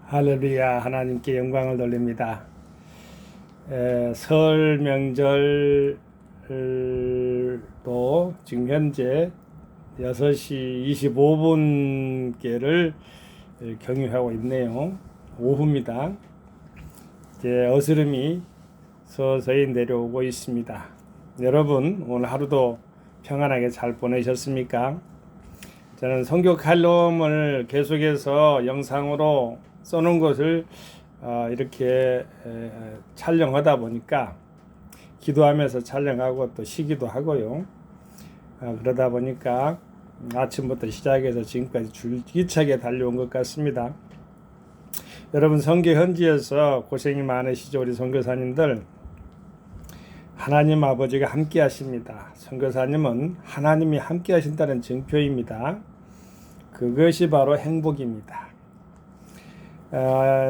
할렐루야. 하나님께 영광을 돌립니다. 설 명절도 지금 현재 6시 25분께를 경유하고 있네요. 오후입니다. 이제 어스름이 서서히 내려오고 있습니다. 여러분 오늘 하루도 평안하게 잘 보내셨습니까? 저는 선교 칼럼을 계속해서 영상으로 써놓은 것을 이렇게 촬영하다 보니까 기도하면서 촬영하고 또 쉬기도 하고요. 그러다 보니까 아침부터 시작해서 지금까지 줄기차게 달려온 것 같습니다. 여러분 선교 현지에서 고생이 많으시죠. 우리 선교사님들. 하나님 아버지가 함께 하십니다. 선교사님은 하나님이 함께 하신다는 증표입니다. 그것이 바로 행복입니다.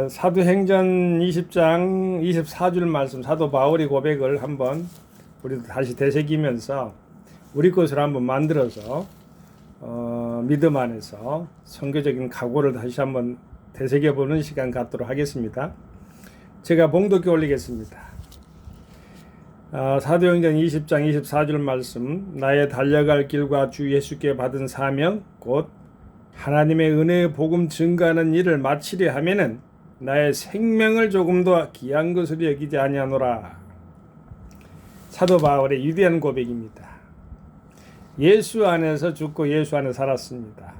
사도행전 20장 24절 말씀 사도 바울의 고백을 한번 우리도 다시 되새기면서 우리 것을 한번 만들어서 믿음 안에서 선교적인 각오를 다시 한번 되새겨보는 시간 갖도록 하겠습니다. 제가 봉독해 올리겠습니다. 사도행전 20장 24절 말씀, 나의 달려갈 길과 주 예수께 받은 사명 곧 하나님의 은혜의 복음 증가하는 일을 마치려 하면은 나의 생명을 조금 더 귀한 것으로 여기지 아니하노라. 사도 바울의 위대한 고백입니다. 예수 안에서 죽고 예수 안에 살았습니다.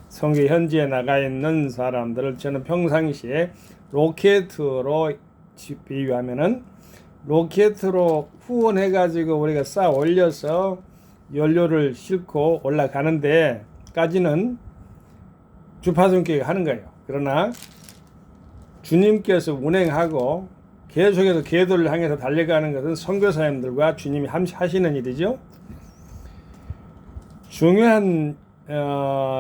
선교 현지에 나가 있는 사람들을 저는 평상시에 로켓으로 비유하면은 로켓으로 후원해가지고 우리가 쌓아 올려서 연료를 싣고 올라가는데 까지는 주파수님께 하는 거예요. 그러나 주님께서 운행하고 계속해서 궤도를 향해서 달려가는 것은 선교사님들과 주님이 하시는 일이죠. 중요한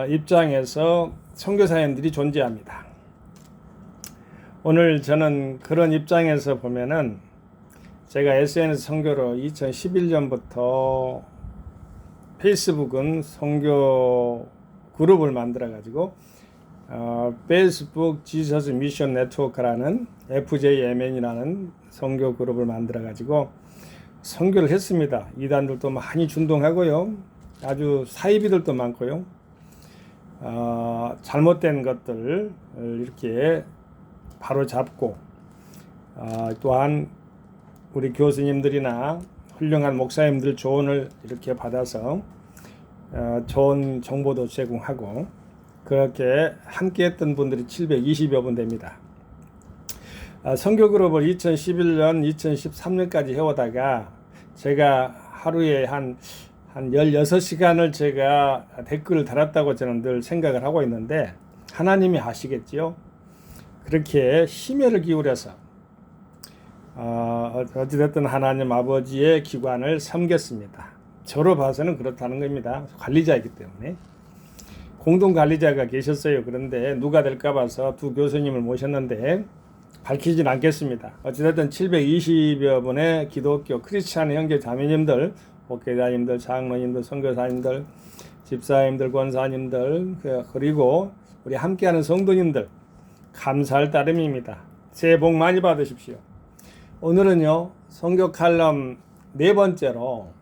입장에서 선교사님들이 존재합니다. 오늘 저는 그런 입장에서 보면은 제가 SNS 선교로 2011년부터 페이스북은 선교 그룹을 만들어 가지고 페이스북 지저스 미션 네트워크라는 FJMN이라는 선교 그룹을 만들어 가지고 선교를 했습니다. 이단들도 많이 준동하고요. 아주 사이비들도 많고요. 잘못된 것들을 이렇게 바로 잡고 또한 우리 교수님들이나 훌륭한 목사님들 조언을 이렇게 받아서 좋은 정보도 제공하고 그렇게 함께 했던 분들이 720여 분 됩니다. 선교그룹을 2011년, 2013년까지 해오다가 제가 하루에 한 16시간을 제가 댓글을 달았다고 저는 늘 생각을 하고 있는데 하나님이 아시겠지요? 그렇게 심혈을 기울여서 어찌됐든 하나님 아버지의 기관을 섬겼습니다. 저로 봐서는 그렇다는 겁니다. 관리자이기 때문에. 공동 관리자가 계셨어요. 그런데 누가 될까 봐서 두 교수님을 모셨는데 밝히진 않겠습니다. 어찌됐든 720여 분의 기독교 크리스찬 형제 자매님들, 목회자님들, 장로님들, 선교사님들, 집사님들, 권사님들, 그리고 우리 함께하는 성도님들 감사할 따름입니다. 새해 복 많이 받으십시오. 오늘은요 선교 칼럼 네 번째로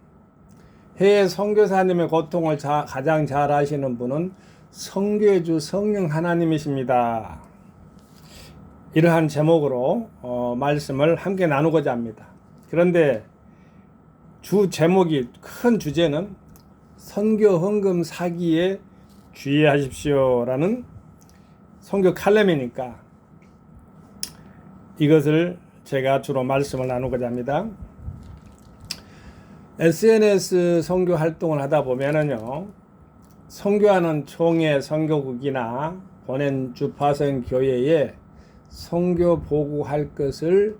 해외 선교사님의 고통을 가장 잘 아시는 분은 선교의 주 성령 하나님이십니다. 이러한 제목으로 말씀을 함께 나누고자 합니다. 그런데 주 제목이 큰 주제는 선교 헌금 사기에 주의하십시오라는 선교 칼럼이니까 이것을 제가 주로 말씀을 나누고자 합니다. SNS 선교 활동을 하다 보면은요, 선교하는 총회 선교국이나 보낸 주파선 교회에 선교 보고할 것을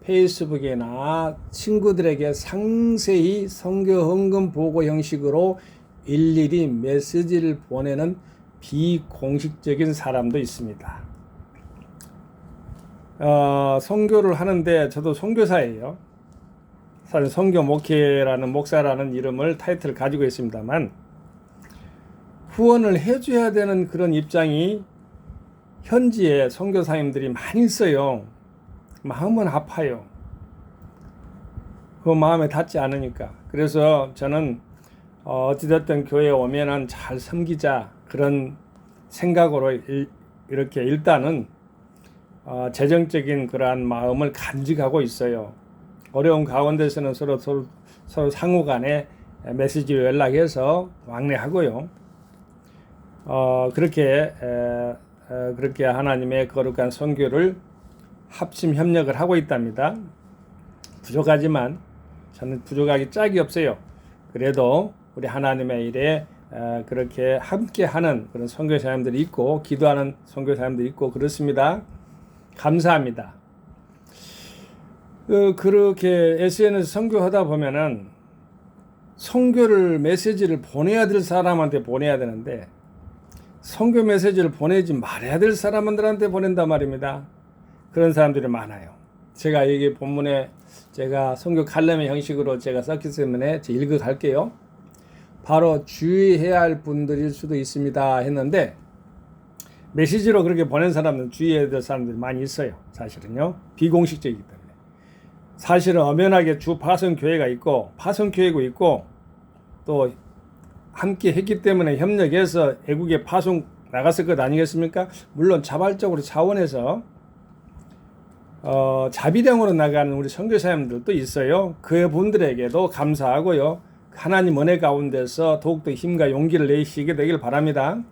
페이스북이나 친구들에게 상세히 선교 헌금 보고 형식으로 일일이 메시지를 보내는 비공식적인 사람도 있습니다. 선교를 하는데 저도 선교사예요. 사실 선교 목회라는 목사라는 이름을 타이틀을 가지고 있습니다만 후원을 해줘야 되는 그런 입장이 현지에 선교사님들이 많이 있어요. 마음은 아파요. 그 마음에 닿지 않으니까. 그래서 저는 어찌됐든 교회에 오면은 잘 섬기자 그런 생각으로 이렇게 일단은 재정적인 그러한 마음을 간직하고 있어요. 어려운 가운데서는 서로 상호 간에 메시지로 연락해서 왕래하고요. 그렇게 하나님의 거룩한 선교를 합심 협력을 하고 있답니다. 부족하지만 저는 부족하기 짝이 없어요. 그래도 우리 하나님의 일에 그렇게 함께하는 그런 선교사님들이 있고 기도하는 선교사님들이 있고 그렇습니다. 감사합니다. 그렇게 SNS 선교하다 보면은 선교를 메시지를 보내야 될 사람한테 보내야 되는데 선교 메시지를 보내지 말아야 될 사람들한테 보낸단 말입니다. 그런 사람들이 많아요. 제가 여기 본문에 제가 선교 칼럼의 형식으로 제가 썼기 때문에 읽어 갈게요. 바로 주의해야 할 분들일 수도 있습니다 했는데 메시지로 그렇게 보낸 사람은 주의해야 될 사람들이 많이 있어요. 사실은요. 비공식적이기 때문에. 사실은 엄연하게 주 파송교회가 있고 파송교회고 있고 또 함께 했기 때문에 협력해서 애국에 파송 나갔을 것 아니겠습니까? 물론 자발적으로 차원에서 자비령으로 나가는 우리 선교사님들도 있어요. 그분들에게도 감사하고요. 하나님 은혜 가운데서 더욱더 힘과 용기를 내시게 되길 바랍니다.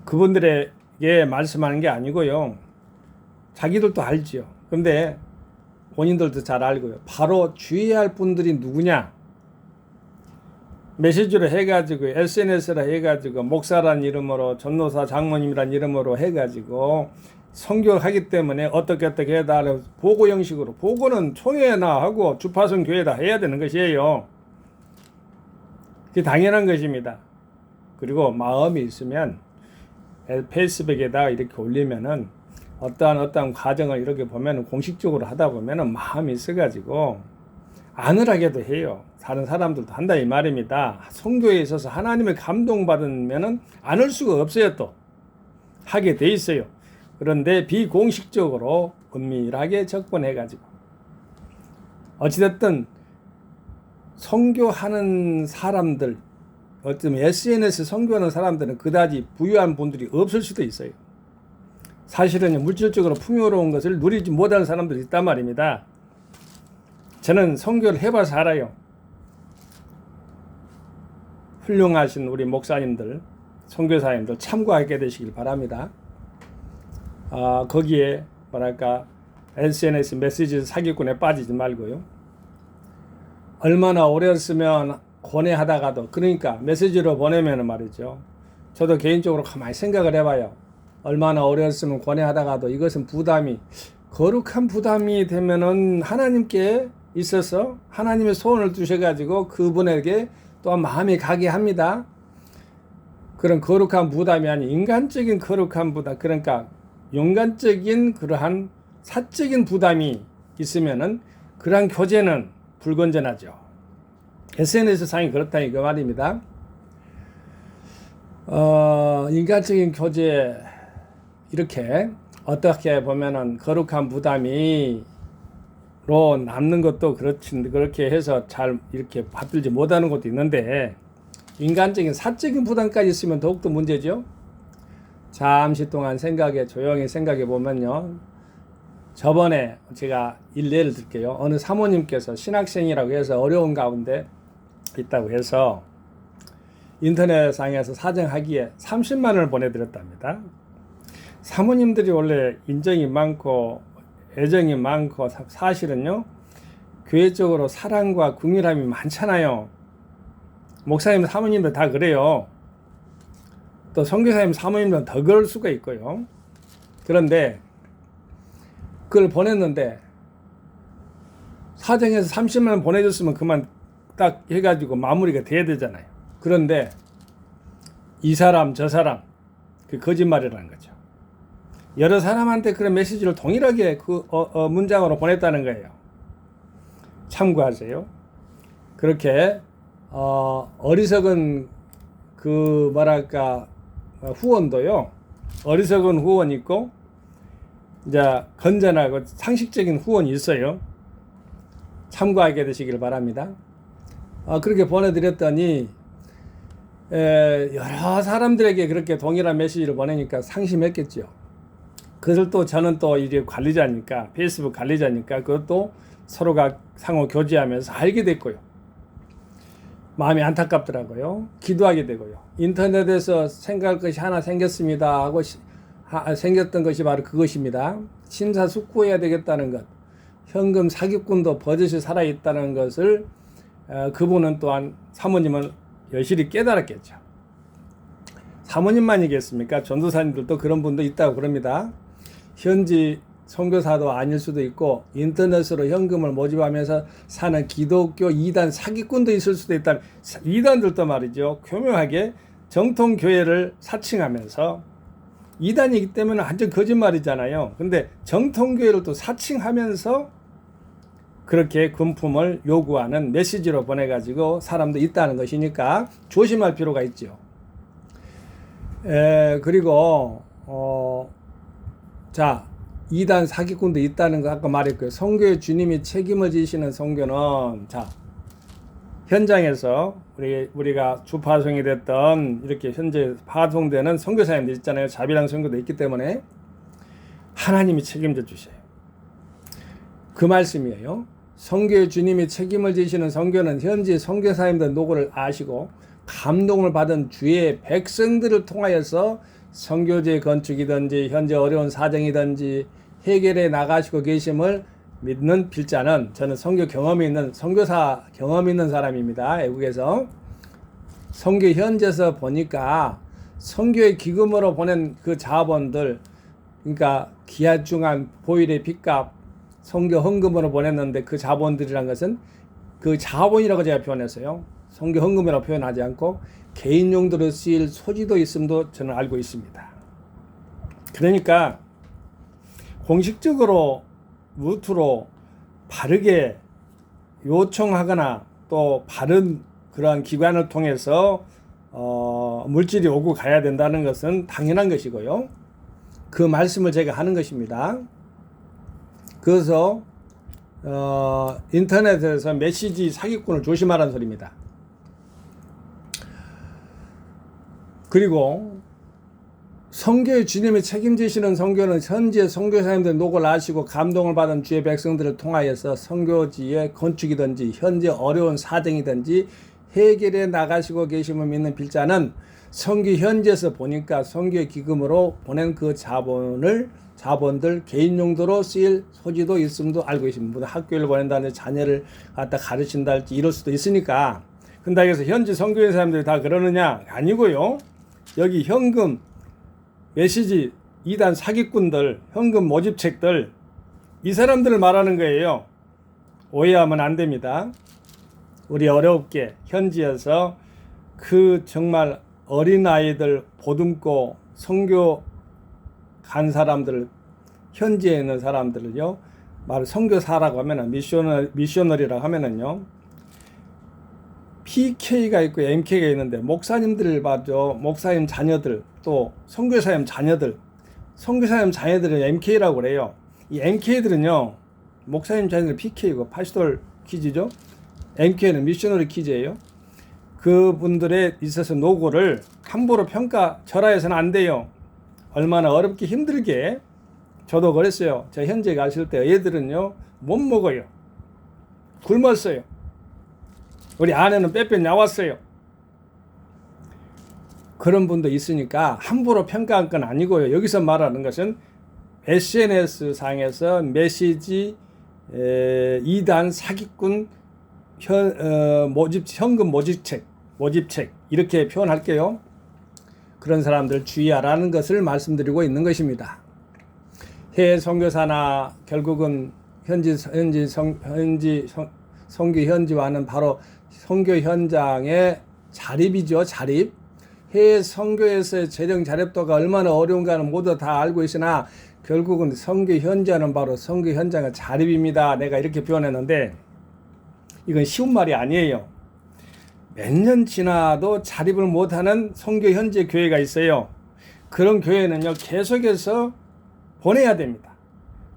그분들에게 말씀하는 게 아니고요. 자기들도 알지요. 그런데 본인들도 잘 알고요. 바로 주의해야 할 분들이 누구냐? 메시지로 해가지고 SNS라 해가지고 목사란 이름으로 전도사 장모님이란 이름으로 해가지고 선교하기 때문에 어떻게 해다 보고 형식으로 보고는 총회나 하고 주파선 교회다 해야 되는 것이에요. 그게 당연한 것입니다. 그리고 마음이 있으면 페이스북에다 이렇게 올리면은 어떠한 과정을 이렇게 보면은 공식적으로 하다 보면은 마음이 있어가지고 안을하게도 해요. 다른 사람들도 한다 이 말입니다. 선교에 있어서 하나님의 감동받으면은 안 할 수가 없어요. 또 하게 돼 있어요. 그런데 비공식적으로 은밀하게 접근해가지고 어찌됐든 선교하는 사람들 어쩌면 SNS 선교하는 사람들은 그다지 부유한 분들이 없을 수도 있어요. 사실은 물질적으로 풍요로운 것을 누리지 못하는 사람들이 있단 말입니다. 저는 선교를 해봐서 알아요. 훌륭하신 우리 목사님들, 선교사님들 참고하게 되시길 바랍니다. 거기에 SNS 메시지 사기꾼에 빠지지 말고요. 얼마나 오래 쓰면 고뇌하다가도 그러니까 메시지로 보내면 말이죠. 저도 개인적으로 가만히 생각을 해봐요. 얼마나 오래 쓰면 고뇌하다가도 이것은 거룩한 부담이 되면은 하나님께 있어서 하나님의 소원을 두셔가지고 그분에게 또한 마음이 가게 합니다. 그런 거룩한 부담이 아닌 인간적인 거룩한 부담, 그러니까 인간적인 그러한 사적인 부담이 있으면은 그러한 교제는 불건전하죠. SNS 상이 그렇다 이거 말입니다. 인간적인 교제 이렇게 어떻게 보면은 거룩한 부담이 로 남는 것도 그렇게 해서 잘 이렇게 받들지 못하는 것도 있는데 인간적인 사적인 부담까지 있으면 더욱더 문제죠. 잠시 동안 조용히 생각해 보면요. 저번에 제가 예를 들게요. 어느 사모님께서 신학생이라고 해서 어려운 가운데 있다고 해서 인터넷상에서 사정하기에 30만 원을 보내드렸답니다. 사모님들이 원래 인정이 많고 애정이 많고 사실은요 교회적으로 사랑과 긍휼함이 많잖아요. 목사님 사모님들 다 그래요. 또 선교사님 사모님들은 더 그럴 수가 있고요. 그런데 그걸 보냈는데 사정해서 30만 원 보내줬으면 그만 딱 해가지고 마무리가 돼야 되잖아요. 그런데 이 사람 저 사람 그 거짓말이라는 거죠. 여러 사람한테 그런 메시지를 동일하게 문장으로 보냈다는 거예요. 참고하세요. 그렇게 어리석은 후원도요. 어리석은 후원이 있고 이제 건전하고 상식적인 후원이 있어요. 참고하게 되시길 바랍니다. 그렇게 보내드렸더니 여러 사람들에게 그렇게 동일한 메시지를 보내니까 상심했겠죠. 그것을 또 저는 또 이제 관리자니까, 페이스북 관리자니까 그것도 서로가 상호 교제하면서 알게 됐고요. 마음이 안타깝더라고요. 기도하게 되고요. 인터넷에서 생각할 것이 하나 생겼습니다 하고 생겼던 것이 바로 그것입니다. 심사숙고해야 되겠다는 것. 현금 사기꾼도 버젓이 살아있다는 것을 그분은 또한 사모님은 여실히 깨달았겠죠. 사모님만이겠습니까? 전도사님들도 그런 분도 있다고 그럽니다. 현지 선교사도 아닐 수도 있고 인터넷으로 현금을 모집하면서 사는 기독교 이단 사기꾼도 있을 수도 있다. 이단들도 말이죠. 교묘하게 정통교회를 사칭하면서 이단이기 때문에 완전 거짓말이잖아요. 근데 정통교회를 또 사칭하면서 그렇게 금품을 요구하는 메시지로 보내가지고 사람도 있다는 것이니까 조심할 필요가 있죠. 그리고 자, 이단 사기꾼도 있다는 거 아까 말했고요. 선교의 주님이 책임을 지시는 선교는 자, 현장에서 우리가 주파송이 됐던 이렇게 현재 파송되는 선교사님들 있잖아요. 자비랑 선교도 있기 때문에 하나님이 책임져 주셔요. 그 말씀이에요. 선교의 주님이 책임을 지시는 선교는 현지 선교사님들 노고를 아시고 감동을 받은 주의 백성들을 통하여서 선교지 건축이든지 현재 어려운 사정이든지 해결해 나가시고 계심을 믿는 필자는 저는 선교 경험이 있는 선교사 경험이 있는 사람입니다. 외국에서 선교 현지에서 보니까 선교의 기금으로 보낸 그 자본들 그러니까 기하중한 보일의 빚값 선교 헌금으로 보냈는데 그 자본들이란 것은 그 자본이라고 제가 표현했어요. 선교 헌금이라고 표현하지 않고 개인 용도로 쓰일 소지도 있음도 저는 알고 있습니다. 그러니까 공식적으로 루트로 바르게 요청하거나 또 바른 그러한 기관을 통해서 물질이 오고 가야 된다는 것은 당연한 것이고요. 그 말씀을 제가 하는 것입니다. 그래서 인터넷에서 메시지 사기꾼을 조심하라는 소리입니다. 그리고 선교의 주님이 책임지시는 선교는 현지의 선교사님들 노고를 아시고 감동을 받은 주의 백성들을 통하여서 선교지의 건축이든지 현재 어려운 사정이든지 해결해 나가시고 계심을 믿는 필자는 선교 현지에서 보니까 선교의 기금으로 보낸 그 자본들 개인 용도로 쓰일 소지도 있음도 알고 있습니다. 학교를 보낸다든지 자녀를 갖다 가르친다 할지 이럴 수도 있으니까. 근데 그래서 현지 선교인 사람들이 다 그러느냐? 아니고요. 여기 현금 메시지 이단 사기꾼들 현금 모집책들 이 사람들을 말하는 거예요. 오해하면 안 됩니다. 우리 어렵게 현지에서 그 정말 어린아이들 보듬고 선교 간 사람들 현지에 있는 사람들을요 말 선교사라고 하면은 미셔너리라고 하면은요 PK가 있고 MK가 있는데 목사님들을 봐도 목사님 자녀들 또 선교사님 자녀들 선교사님 자녀들은 MK라고 그래요. 이 MK들은요 목사님 자녀들 PK고 파스톨 키즈죠. MK는 미셔너리 키즈예요. 그분들에 있어서 노고를 함부로 절하해서는 안 돼요. 얼마나 어렵게 힘들게 저도 그랬어요. 저 현재 가실 때 애들은요 못 먹어요. 굶었어요. 우리 아내는 빼빼 나왔어요. 그런 분도 있으니까 함부로 평가한 건 아니고요. 여기서 말하는 것은 SNS 상에서 메시지 이단 사기꾼 현금 모집책 이렇게 표현할게요. 그런 사람들 주의하라는 것을 말씀드리고 있는 것입니다. 해외 선교사나 결국은 현지 선교 현지와는 바로 선교 현장의 자립이죠. 자립. 해외 선교에서의 재정 자립도가 얼마나 어려운가는 모두 다 알고 있으나 결국은 선교 현장은 바로 선교 현장의 자립입니다. 내가 이렇게 표현했는데 이건 쉬운 말이 아니에요. 몇 년 지나도 자립을 못하는 선교 현지 교회가 있어요. 그런 교회는요 계속해서 보내야 됩니다.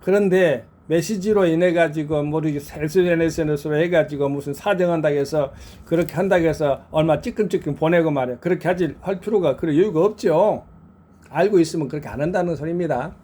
그런데 메시지로 인해 가지고 모르게 SNS로 해가지고 무슨 사정한다고 해서 그렇게 한다고 해서 얼마 찌끔찌끔 보내고 말이야. 그렇게 할 필요가 그럴 여유가 없죠. 알고 있으면 그렇게 안 한다는 소리입니다.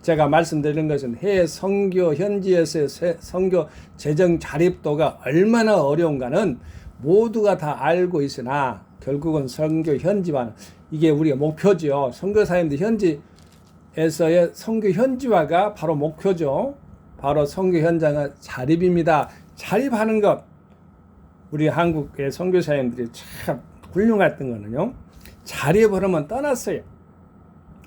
제가 말씀드리는 것은 해외 선교 현지에서의 선교 재정 자립도가 얼마나 어려운가는 모두가 다 알고 있으나 결국은 선교 현지화는 이게 우리의 목표죠. 선교사님들 현지에서의 선교 현지화가 바로 목표죠. 바로 선교 현장의 자립입니다. 자립하는 것, 우리 한국의 선교사님들이 참 훌륭했던 거는요, 자립을 하면 떠났어요.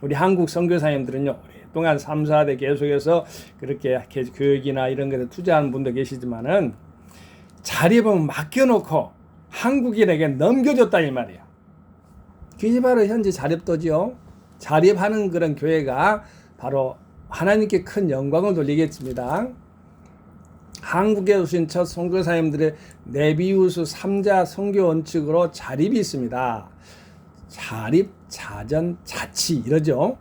우리 한국 선교사님들은요 오랫동안 3, 4대 계속해서 그렇게 교육이나 이런 것에 투자하는 분도 계시지만은 자립은 맡겨놓고 한국인에게 넘겨줬다 이 말이에요. 그게 바로 현재 자립도죠. 자립하는 그런 교회가 바로 하나님께 큰 영광을 돌리겠습니다. 한국에 오신 첫 선교사님들의 네비우스 3자 선교 원칙으로 자립이 있습니다. 자립, 자전, 자치 이러죠.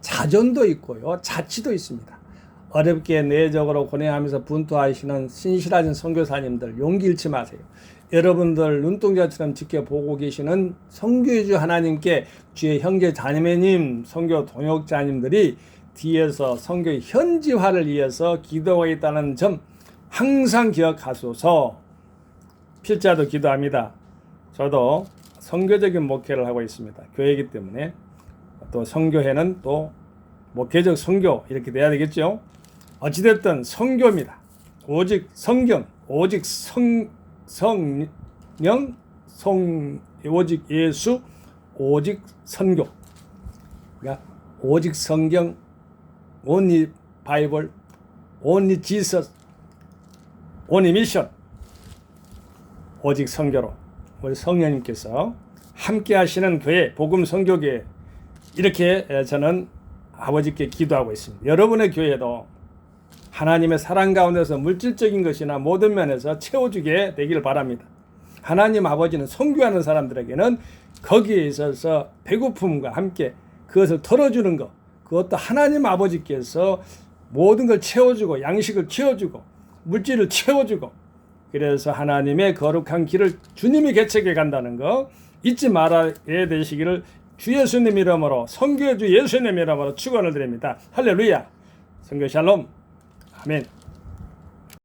자전도 있고요. 자치도 있습니다. 어렵게 내적으로 고뇌하면서 분투하시는 신실하신 선교사님들 용기 잃지 마세요. 여러분들 눈동자처럼 지켜보고 계시는 선교주 하나님께 주의 형제 자매님, 선교 동역자님들이 뒤에서 선교 현지화를 위해서 기도하고 있다는 점 항상 기억하소서. 필자도 기도합니다. 저도 선교적인 목회를 하고 있습니다. 교회이기 때문에 또 선교회는 또 목회적 선교 이렇게 돼야 되겠죠. 어찌됐든 선교입니다. 오직 성경, 오직 성령, 오직 예수, 오직 선교. 그러니까 오직 성경, only Bible, only Jesus, only mission. 오직 선교로 우리 성령님께서 함께 하시는 교회, 복음 선교교회 이렇게 저는 아버지께 기도하고 있습니다. 여러분의 교회도 하나님의 사랑 가운데서 물질적인 것이나 모든 면에서 채워주게 되기를 바랍니다. 하나님 아버지는 선교하는 사람들에게는 거기에 있어서 배고픔과 함께 그것을 털어주는 것, 그것도 하나님 아버지께서 모든 걸 채워주고 양식을 채워주고 물질을 채워주고 그래서 하나님의 거룩한 길을 주님이 개척해 간다는 거 잊지 말아야 되시기를 주 예수님 이름으로 선교주 예수님 이름으로 축원을 드립니다. 할렐루야. 선교 샬롬. 아멘.